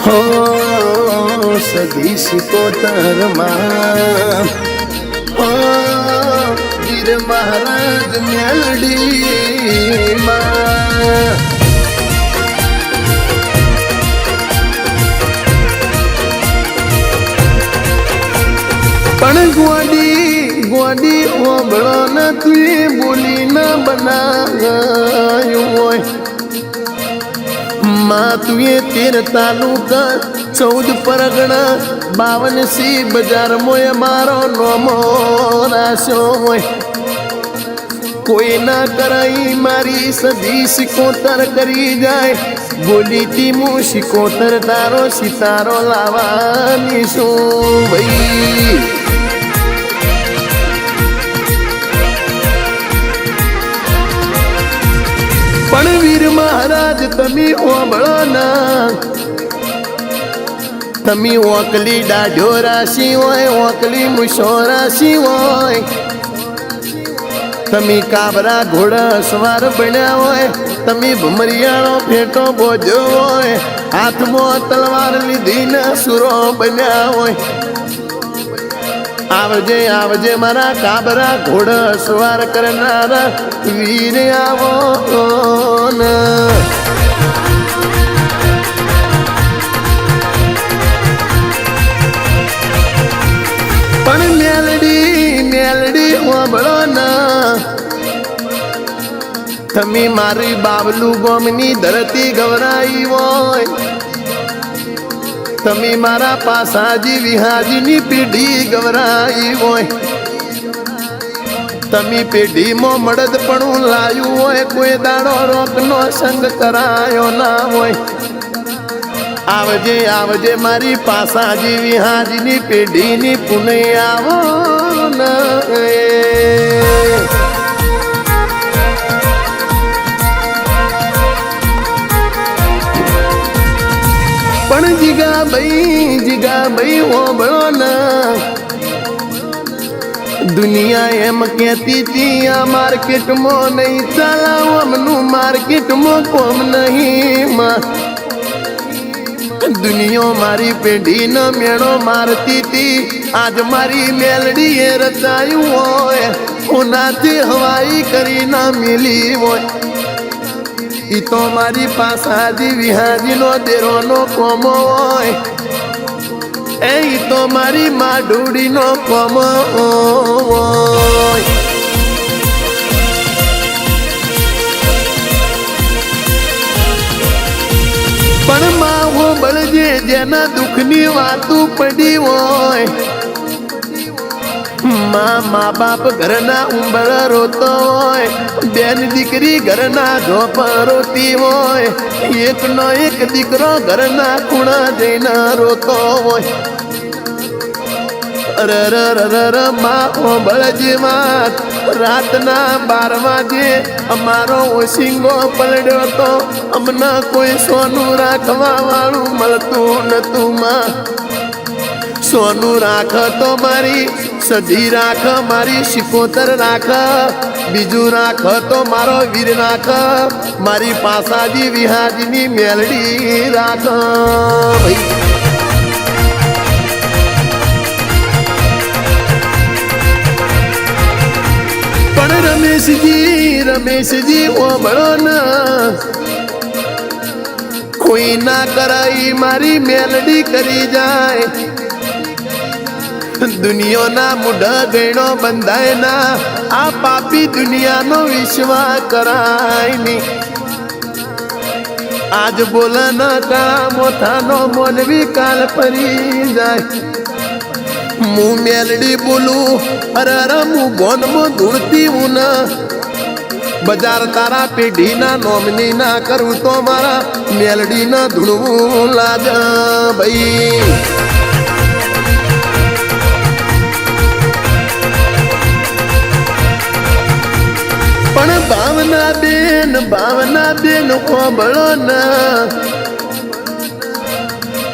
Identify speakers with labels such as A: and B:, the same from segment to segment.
A: हो सदी सिकोतर मां हो वीर महाराज मेलडी मां पण गोडी ओबळो न तुई बोली न बनायो मां तुए 13 तालुका 14 परगणा 52 सी बजार मोय मारो नोमो राशो कोई ना कराई मारी सदी सिकोतर करी जाए बोली थी मु सिकोतर तारो सितारो लावानी शू भाई पण वीर महाराज तमी ओबळो ना तमी ओकली डाढो राशी होय ओकली मुशो राशी होय तमी काबरा घोड़ा सवार बन्या होय तमी भमरियाळो फेटो बोजो होय हाथ मो तलवार लीधी ने सुरो बन्या होय आवजे आवजे मारा काबरा घोड़ा सवार करनारा वीर आवो न पण मेलडी मेलडी ओबळो ना तमी मारी बाबलू गोमनी धरती गवराई होय तमी मारा पासाजी विहाजीनी पीढ़ी गवराई होय तमी पेढ़ी मो मड़द पणु लायु होय कोई दाड़ो रोकनो संग करायो ना होय आवजे आवजे मारी पासाजी विहाजीनी पेढ़ी नी पुणे आवो न पण जिगा भाई वो बड़ो ना दुनिया एम कहती थी आ मार्केट मो नहीं चला हमनु मार्केट मो कोम नहीं मां दुनिया मारी पेढ़ी न मेणो मारती थी आज मारी मेलडी ये रचायु होय उनाती हवाई करी ना मिली होय ई तो मारी पासाजी विहाजी नो देरो नो कोमो होय ए ई तो मारी माडूडी नो कोमो होय पण मां वो बळजे जेना दुखनी वातू पड़ी होय माँ बाप घरना उंबर रोतो होय बेन दीकरी घरना झोप रोती होय एक नो एक दीकरो घरना खूणा जईने रोतो होय अर माँ ओबळजी मात रातना 12 वाजे अमारो ओशिंगो पलड्यो तो अमना कोई सोनू राखवा वाळू मळतू नतू मां सोनू राख तो मारी सदी राख मारी सिकोतर राख बीजू राख तो मारो वीर राख मारी पासाजी विहाजीनी मेलडी राख भाई पण रमेश जी ओ बड़ो ना कोई ना कराई मारी मेलडी करी जाए दुनिया ना मुढ़ा गणो बंधाय ना आ पापी दुनिया नो विश्वास कराय नी आज बोला ना काळा मोथा नो मोनवी काल परी जाय मु मेलडी बोलू अरे मु गोन मो धुड़ती हूँ ना बाजार तारा पेढ़ी ना नोमनी ना करूँ तो मारा मेलडी ना धुड़ू लाजा भाई पण भावना बेन ओबळो ना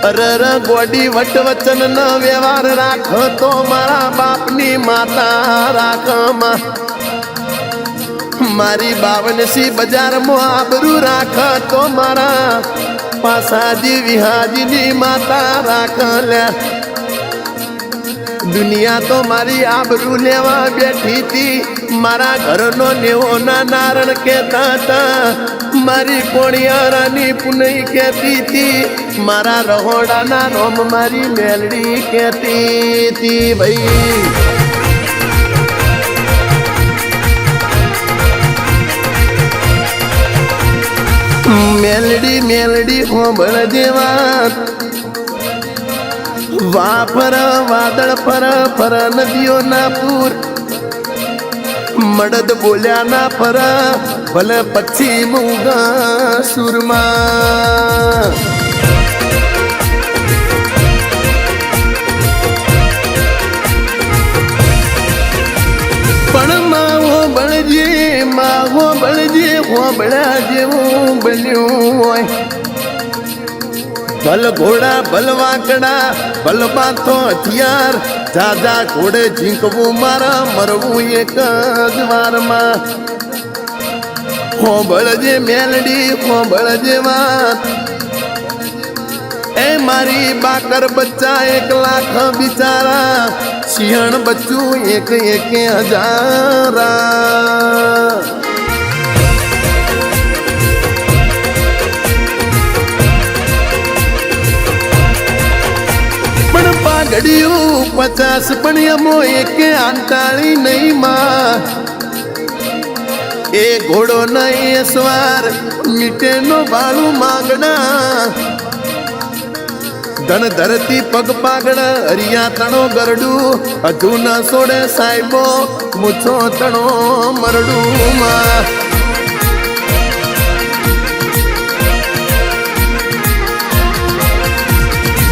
A: अरर गोडी वट वचन न व्यवहार राख तो मारा बापनी माता राख मां मारी 52 सी बाजार मो आबरू राख तो मारा પાસાજી વિહાજીની માતા રાખલ્યા દુનિયા તો મારી આબરૂ લેવા બેઠી હતી મારા ઘરનો નેવોના નારણ કહેતા હતા મારી કોણિયારાની પુનઈ કહેતી હતી મારા રહોડાના રોમ મારી મેલડી કહેતી હતી ભાઈ મેલડી મેલડી હોંભળ જેવા વાફર વાદળ પર ફર નદીઓ ના પૂર મડદ બોલ્યા ના ફર ભલે પછી મુગા સુરમાં પણ માવો બળજે હોંભળ્યા જેવું બન્યું હોય ભલ ઘોડા ભલ વાંકડા ભલ બાથો હથિયાર જાજા ઘોડે ઝીંકવું મારા મરવું એક જ વારમાં હોંભળજે મેલડી હોંભળજે વાત એ મારી બાકર બચ્ચા 1 લાખ બિચારા સિંહણ બચ્ચું 1,000 પાઘડિયું 50 પણ એમો એકે આંટાળી નહીં માં એ ઘોડો નહીં સવાર મીટેનો બાળું માંગણા ધન ધરતી પગ પાગડ હરિયા તણો ગરડું હજુ ન સોડે સાહેબો મૂછો તણો મરડું માં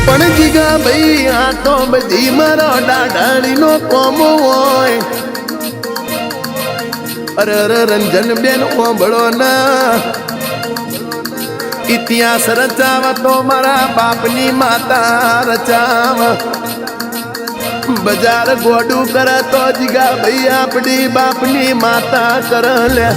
A: પણ જીગા ભાઈ આ તો બધી મારો દાડાણીનો કોમો હોય અરે રંજન બેન ઓંભળો ના ઇતિહાસ રચાવ તો મારા બાપની માતા રચાવ બજાર ગોડું કરે તો જીગા ભાઈ આપણી બાપની માતા કર લે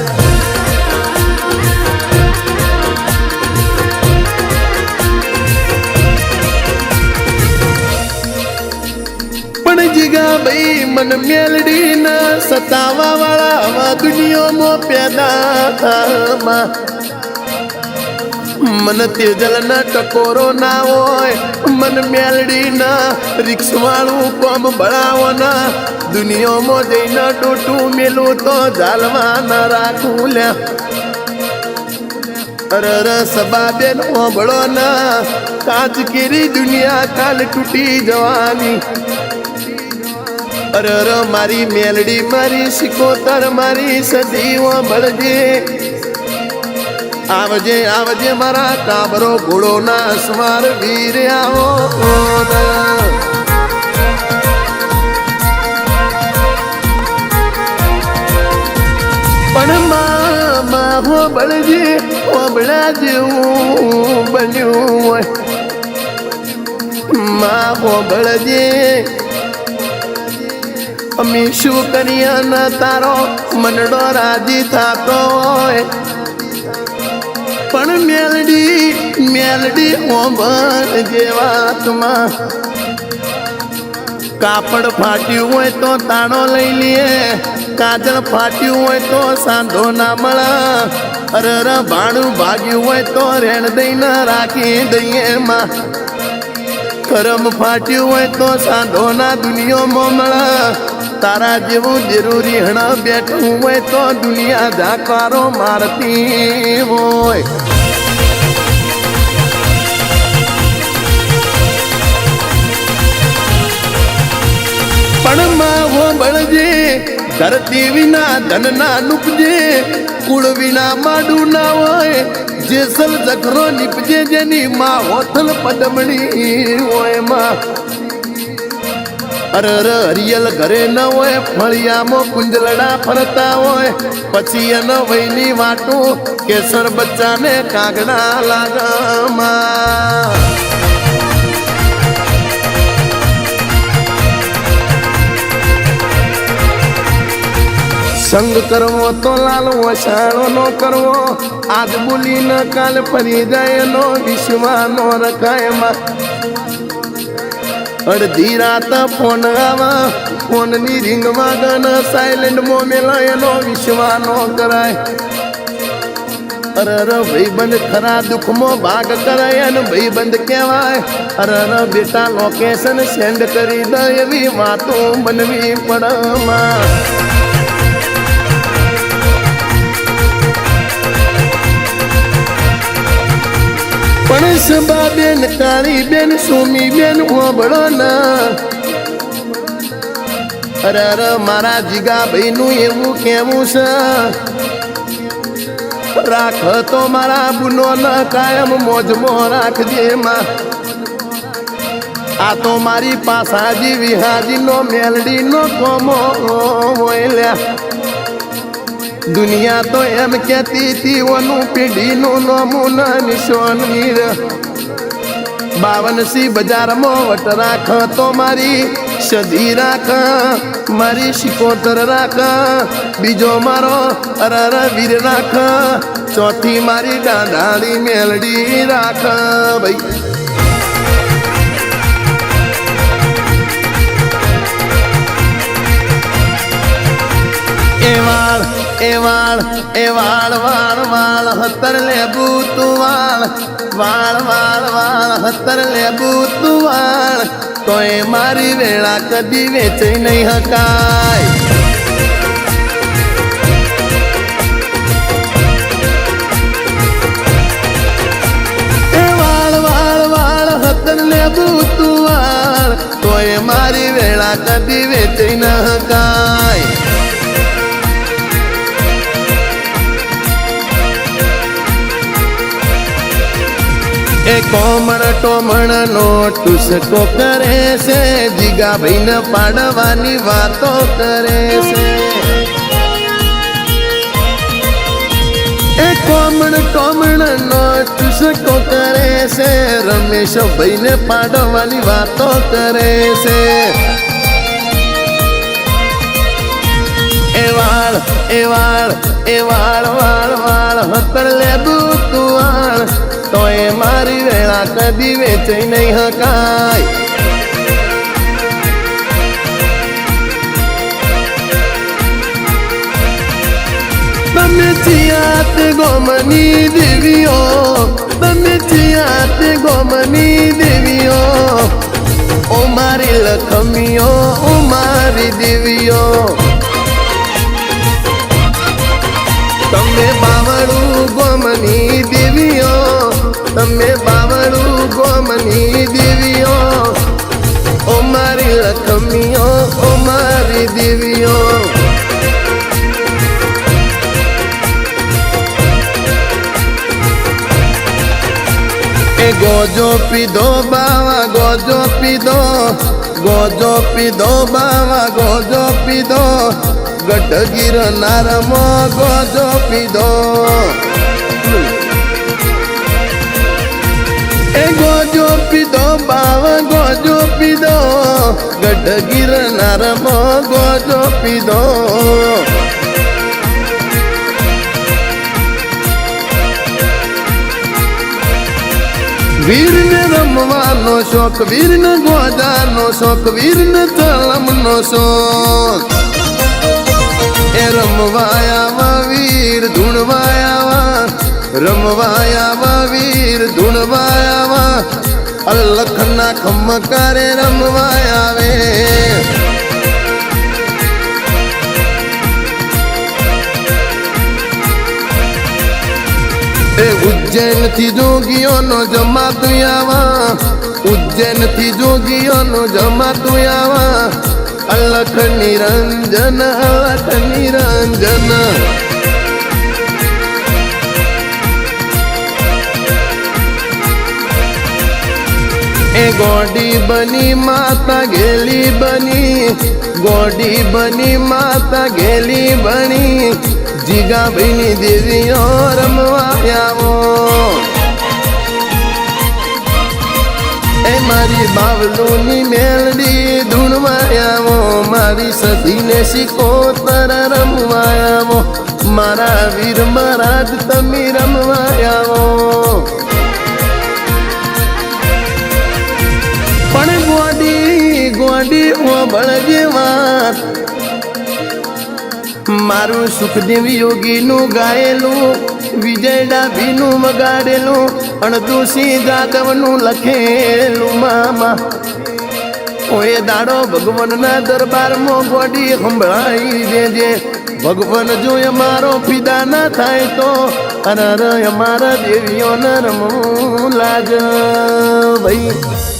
A: જીગા ભાઈ મન મેલડી ના સતાવા વાળા દુનિયામાં પેદા થામાં મન તેજલ ના ટકોરો ના હોય મન મેલડી ના રિક્ષ વાળું કોમ બળાવો ના દુનિયામાં જઈને ટોટું મેલું તો જાલવા ના રાખું લે અરર સબા બેન ઓંભળો ના કાચ કેરી દુનિયા કાલ તૂટી જવાની અરર મારી મેલડી મારી સિકોતર મારી સદીઓ બળજે આવજે આવજે મારા કાબરો ઘોડો ના સ્વાર વીર આવો પણ માં હો બળજે ઓબળા જેવું બન્યું હોય માં હો બળજે અમે શું કરીએ ન તારો મનડો રાજી થતો હોય પણ મેલડી ઓંભળ જેવાતમાં કાપડ ફાટ્યું હોય તો તાણો લઈ લઈએ કાજળ ફાટ્યું હોય તો સાંધો ના મળે અરર ભાણું ભાગ્યું હોય તો રેણ દઈને રાખી દઈએ માં કરમ ફાટ્યું હોય તો સાંધો ના દુનિયામાં મળે તારા જેવું જરૂરી હણ બેઠું હોય તો દુનિયા ધાકારો મારતી હોય પણ માવો બળજે ધરતી વિના ધન ના નુપજે કુળ વિના માડું ના હોય જેસલ જખરો નીપજે જેની માં હોથલ પદમણી હોય માં અરર હરિયલ ઘરે ન હોય ફળિયામાં કુંજલડા ફરતા હોય પછી એનો વહીની વાટું કેસર બચ્ચાને કાગડા લાગમાં સંગ કરવો તો લાલ વસાણો નો કરવો આજ બોલી ન કાલ ફરી જાય નો વિશ્વાનો રખાયમાં અડધી રાત ફોન આવા ફોન ની રિંગ વાગન સાયલેન્ટ મો મેલા એનો વિશ્વાનો કરાય અરે ભાઈબંધ ખરા દુઃખમાં ભાગ કરાય અને ભાઈબંધ કહેવાય અરે બેટા લોકેશન સેન્ડ કરી દે એવી વાતો બનવી પડમાં પણ સબા બેન કાળી બેન સુમી બેન ઓબળો ના અરે મારા જીગા ભાઈ નું એવું કેવું છે રાખ તો મારા બુનો ન કાયમ મોજમાં રાખજે માં આ તો મારી પાસાજી વિહાજી નો મેલડી નો કોમો લ્યા દુનિયા તો એમ કહેતી હતી ઓનું પેઢીનું નોમું નિશાન વીર 52 બજારમાં વટ રાખ તો મારી સધી રાખ મારી શિકોતર રાખ બીજો મારો અરર વીર રાખ ચોથી મારી દાદાની મેલડી રાખ ભાઈ વાળ વાળ હતર લેબુ તું વાળ હતર લેબુ તું વાળ તોય મારી વેળા કદી વેચાઈ નહીં હકાય વાળ હતર લેબુ તું વાળ તોય મારી વેળા કદી વેચાઈ ન હકાય એ કોમણ ટોમણ નો ટુસકો કરે છે જીગા ભાઈ ને પાડવાની વાતો કરે છે એ કોમણ ટોમણ નો ટુસકો કરે છે રમેશ ભાઈ ને પાડવાની વાતો કરે છે વાળ હતર લેબુ તું વાળ તોય મારી વેળા કદી વેચાઈ નહીં હકાય તમે ચિયાત ગોમની દેવીઓ તમે ચિયાત ગોમની દેવીઓ ઓ મારી લખમીઓ ઓ મારી દેવીઓ તમે બાવળું ગોમની દેવીઓ તમે બાવળું ગોમની દેવીઓ ઓ મારી લખમીઓ ઓ મારી દેવીઓ એ ગોજો પીધો બાવા ગોજો પીધો બાવા ગોજો પીધો ગઢ ગિરનારમો ગોજો પીધો એ ગોજો પીધો બાવા ગોજો પીધો ગઢ ગિરનારમો ગોજો પીધો વીરને રમવાનો શોખ વીરને ગોજાનો શોખ વીરને તળમનો શોખ એ રમવાયા વીર ધૂણવાયા રમવાયા વીર ધૂણવાયા અલખના ખમકારે રમવાયા વે એ ઉજ્જૈન થી જોગીઓનો જમાતું આવા ઉજ્જૈન થી જોગીઓનો જમાતું આવા અલખ નિરંજન એ ગોડી બની માતા ગેલી બની ગોડી બની માતા ગેલી બની જીગા ભાઈની દેવીઓ રમવા આવો એ મારી બાવલુની મેલડી ધૂણવા આવો આવી સદીને શિકોતર રમવાયાવો મારા વીર મહારાજ તમે રમવાયાવો પણ ગોડી ગોડી ઓબળજે વાત મારું સુખદેવ યોગીનું ગાયેલું વિજય ડાભીનું વગાડેલું અણદુસી જાદવનું લખેલું મામા ઓએ દાડો ભગવાનના દરબારમાં ગોડી સંભળાઈ દેજે ભગવાન જો અમારો ફિદા ના થાય તો અરે અમારા દેવીઓ નરમું લાગ ભાઈ